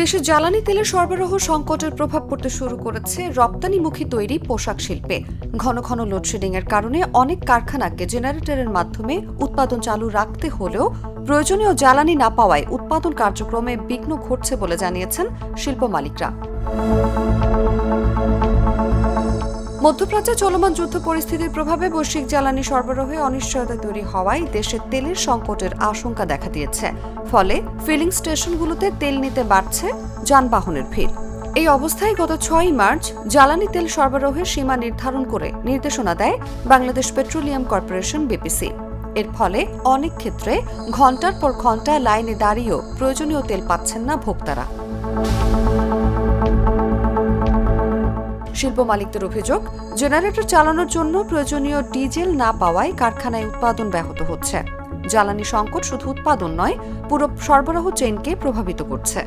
দেশে জ্বালানি তেলের সরবরাহ সংকটের প্রভাব পড়তে শুরু করেছে রপ্তানিমুখী তৈরি পোশাক শিল্পে। ঘন ঘন লোডশেডিং এর কারণে অনেক কারখানাকে জেনারেটরের মাধ্যমে উৎপাদন চালু রাখতে হলেও প্রয়োজনীয় জ্বালানি না পাওয়ায় উৎপাদন কার্যক্রমে বিঘ্ন ঘটছে বলে জানিয়েছেন শিল্প মালিকরা। মধ্যপ্রাচ্যে চলমান যুদ্ধ পরিস্থিতির প্রভাবে বৈশ্বিক জ্বালানি সরবরাহে অনিশ্চয়তা তৈরি হওয়ায় দেশে তেলের সংকটের আশঙ্কা দেখা দিয়েছে। ফলে ফিলিং স্টেশনগুলোতে তেল নিতে বাড়ছে যানবাহনের ভিড়। এই অবস্থায় গত 6 মার্চ জ্বালানি তেল সরবরাহের সীমা নির্ধারণ করে নির্দেশনা দেয় বাংলাদেশ পেট্রোলিয়াম কর্পোরেশন বিপিসি। এর ফলে অনেক ক্ষেত্রে ঘণ্টার পর ঘণ্টা লাইনে দাঁড়িয়েও প্রয়োজনীয় তেল পাচ্ছেন না ভোক্তারা। শিল্প মালিকদের অভিযোগ, জেনারেটর চালানোর জন্য প্রয়োজনীয় ডিজেল না পাওয়ায় কারখানায় উৎপাদন ব্যাহত হচ্ছে। জ্বালানি সংকট শুধু উৎপাদন নয়, পুরো সরবরাহ চেইনকে প্রভাবিত করছে।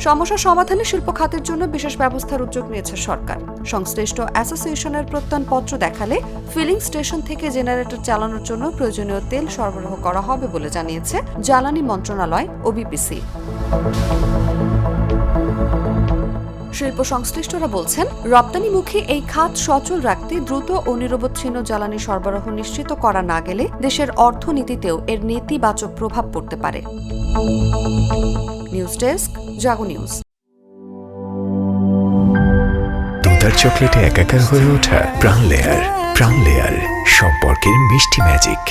সমস্যা সমাধানে শিল্প খাতের জন্য বিশেষ ব্যবস্থার উদ্যোগ নিয়েছে সরকার। সংশ্লিষ্ট অ্যাসোসিয়েশনের প্রত্যয়নপত্র দেখালে ফিলিং স্টেশন থেকে জেনারেটর চালানোর জন্য প্রয়োজনীয় তেল সরবরাহ করা হবে বলে জানিয়েছে জ্বালানি মন্ত্রণালয় ও বিপিসি। শিল্প সংশ্লিষ্টরা বলছেন, রপ্তানিমুখী এই খাত সচল রাখতে দ্রুত ও নিরবচ্ছিন্ন জ্বালানি সরবরাহ নিশ্চিত করা না গেলে দেশের অর্থনীতিতেও এর নেতিবাচক প্রভাব পড়তে পারে। নিউজ ডেস্ক, জাগো নিউজ। দুধার চকলেটে একাকার হয়ে ওঠা প্রাণ লেয়ার সম্পর্কের মিষ্টি ম্যাজিক।